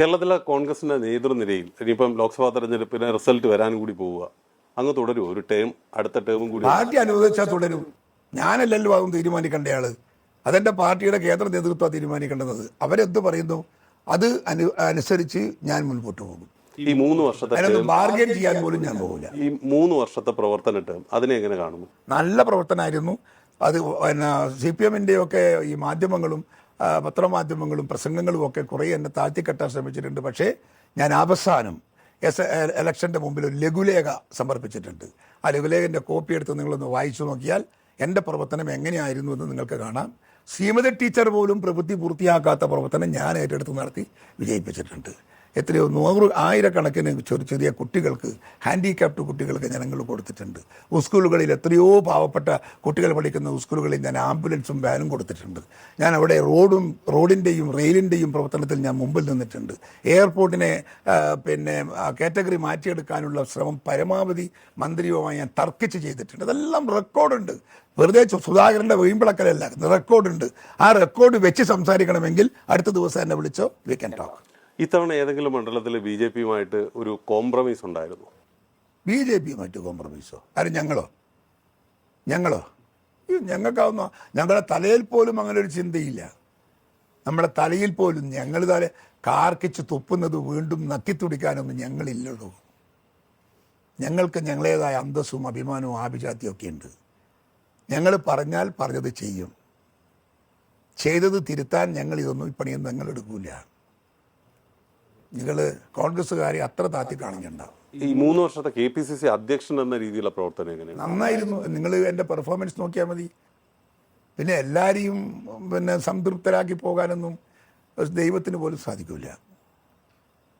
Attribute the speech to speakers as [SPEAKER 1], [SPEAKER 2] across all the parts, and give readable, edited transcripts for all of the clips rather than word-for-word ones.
[SPEAKER 1] കേരളത്തിലെ കോൺഗ്രസിന്റെ നേതൃനിരയിൽ ഇനിയിപ്പം ലോക്സഭാ തെരഞ്ഞെടുപ്പിന് റിസൾട്ട് വരാൻ കൂടി പോവുക, അങ്ങ് തുടരും ഒരു ടേം, അടുത്ത ടേമും കൂടി
[SPEAKER 2] പാർട്ടി അനുവദിച്ചാൽ തുടരും. ഞാനല്ലല്ലോ ആകും തീരുമാനിക്കേണ്ടയാള്, അതെന്റെ പാർട്ടിയുടെ കേന്ദ്ര നേതൃത്വം തീരുമാനിക്കേണ്ടത്. അവരെന്ത് പറയുന്നു അത് അനുസരിച്ച് ഞാൻ മുൻപോട്ട് പോകും.
[SPEAKER 1] ഈ 3 വർഷത്തെ
[SPEAKER 2] അതിനൊന്നും ബാർഗൈൻ ചെയ്യാൻ പോലും ഞാൻ പോകില്ല.
[SPEAKER 1] ഈ 3 വർഷത്തെ പ്രവർത്തന ടേം അതിനെ എങ്ങനെ കാണുന്നു?
[SPEAKER 2] നല്ല പ്രവർത്തനമായിരുന്നു അത്. CPM-ന്റെ ഒക്കെ ഈ മാധ്യമങ്ങളും പത്രമാധ്യമങ്ങളും പ്രസംഗങ്ങളും ഒക്കെ കുറേ എന്നെ താഴ്ത്തിക്കെട്ടാൻ ശ്രമിച്ചിട്ടുണ്ട്. പക്ഷേ ഞാൻ അവസാനം ഇലക്ഷൻ്റെ മുമ്പിൽ ഒരു ലഘുലേഖ സമർപ്പിച്ചിട്ടുണ്ട്. ആ ലഘുലേഖൻ്റെ കോപ്പി എടുത്ത് നിങ്ങളൊന്ന് വായിച്ചു നോക്കിയാൽ എൻ്റെ പ്രവർത്തനം എങ്ങനെയായിരുന്നു എന്ന് നിങ്ങൾക്ക് കാണാം. ശ്രീമതി ടീച്ചർ പോലും പ്രവൃത്തി പൂർത്തിയാക്കാത്ത പ്രവർത്തനം ഞാൻ ഏറ്റെടുത്ത് നടത്തി വിജയിപ്പിച്ചിട്ടുണ്ട്. എത്രയോ 100,000 ചെറിയ കുട്ടികൾക്ക്, ഹാൻഡിക്യാപ്ഡ് കുട്ടികൾക്ക് ജനങ്ങൾ കൊടുത്തിട്ടുണ്ട്. സ്കൂളുകളിൽ എത്രയോ പാവപ്പെട്ട കുട്ടികൾ പഠിക്കുന്ന സ്കൂളുകളിൽ ഞാൻ ആംബുലൻസും വാനും കൊടുത്തിട്ടുണ്ട്. ഞാൻ അവിടെ റോഡിൻ്റെയും റെയിലിൻ്റെയും പ്രവർത്തനത്തിൽ ഞാൻ മുമ്പിൽ നിന്നിട്ടുണ്ട്. എയർപോർട്ടിനെ കാറ്റഗറി മാറ്റിയെടുക്കാനുള്ള ശ്രമം പരമാവധി മന്ത്രിയുമായി ഞാൻ തർക്കിച്ച് ചെയ്തിട്ടുണ്ട്. അതെല്ലാം റെക്കോർഡുണ്ട്. വെറുതെ സുധാകരൻ്റെ വീമ്പിളക്കലല്ല, റെക്കോർഡുണ്ട്. ആ റെക്കോർഡ് വെച്ച് സംസാരിക്കണമെങ്കിൽ അടുത്ത ദിവസം എന്നെ വിളിച്ചോ, വി ക്യാൻ ടോക്ക്.
[SPEAKER 1] ഇത്തവണ ഏതെങ്കിലും മണ്ഡലത്തിൽ BJP-യുമായിട്ട് ഒരു കോംപ്രമൈസ് ഉണ്ടായിരുന്നു?
[SPEAKER 2] BJP-യുമായിട്ട് കോംപ്രമൈസോ? ആരും ഞങ്ങളോ? ഞങ്ങൾക്കാവുന്ന ഞങ്ങളുടെ തലയിൽ പോലും അങ്ങനെ ഒരു ചിന്തയില്ല. നമ്മുടെ തലയിൽ പോലും ഞങ്ങൾ കാർക്കിച്ച് തുപ്പുന്നത് വീണ്ടും നക്കിത്തുടിക്കാനൊന്നും ഞങ്ങളില്ലല്ലോ. ഞങ്ങൾക്ക് ഞങ്ങളേതായ അന്തസ്സും അഭിമാനവും ആഭിജാത്യവും ഒക്കെ ഉണ്ട്. ഞങ്ങൾ പറഞ്ഞാൽ പറഞ്ഞത് ചെയ്യും. ചെയ്തത് തിരുത്താൻ ഞങ്ങൾ ഇതൊന്നും ഇപ്പണിയൊന്നും ഞങ്ങൾ എടുക്കൂല. നിങ്ങൾ കോൺഗ്രസ്സുകാരെ അത്ര താത്തി കാണിക്കണ്ട.
[SPEAKER 1] ഈ 3 വർഷത്തെ KPCC അധ്യക്ഷൻ എന്ന രീതിയിലുള്ള പ്രവർത്തനം എങ്ങനെയാണ്?
[SPEAKER 2] നന്നായിരുന്നു. നിങ്ങൾ എൻ്റെ പെർഫോമൻസ് നോക്കിയാൽ മതി. പിന്നെ എല്ലാവരെയും സംതൃപ്തരാക്കി പോകാനൊന്നും ദൈവത്തിന് പോലും സാധിക്കില്ല.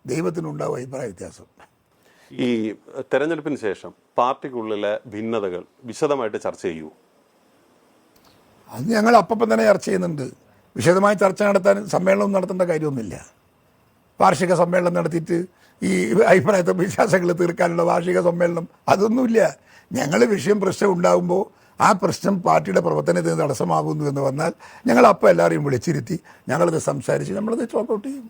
[SPEAKER 2] ദൈവത്തിനുണ്ടാവും അഭിപ്രായ വ്യത്യാസം.
[SPEAKER 1] ഈ തെരഞ്ഞെടുപ്പിന് ശേഷം പാർട്ടിക്കുള്ളിലെ ഭിന്നതകൾ വിശദമായിട്ട് ചർച്ച ചെയ്യൂ.
[SPEAKER 2] അത് ഞങ്ങൾ അപ്പം തന്നെ ചർച്ച ചെയ്യുന്നുണ്ട്. വിശദമായി ചർച്ച നടത്താൻ സമ്മേളനം നടത്തേണ്ട കാര്യമൊന്നുമില്ല. വാർഷിക സമ്മേളനം നടത്തിയിട്ട് ഈ അഭിപ്രായ വിശ്വാസങ്ങൾ തീർക്കാനുള്ള വാർഷിക സമ്മേളനം അതൊന്നുമില്ല. ഞങ്ങൾ പ്രശ്നം ഉണ്ടാകുമ്പോൾ ആ പ്രശ്നം പാർട്ടിയുടെ പ്രവർത്തനത്തിന് തടസ്സമാകുന്നു എന്ന് വന്നാൽ ഞങ്ങൾ അപ്പോൾ എല്ലാവരെയും വിളിച്ചിരുത്തി ഞങ്ങളത് സംസാരിച്ച് നമ്മളത് ചോക്കൗട്ട് ചെയ്യും.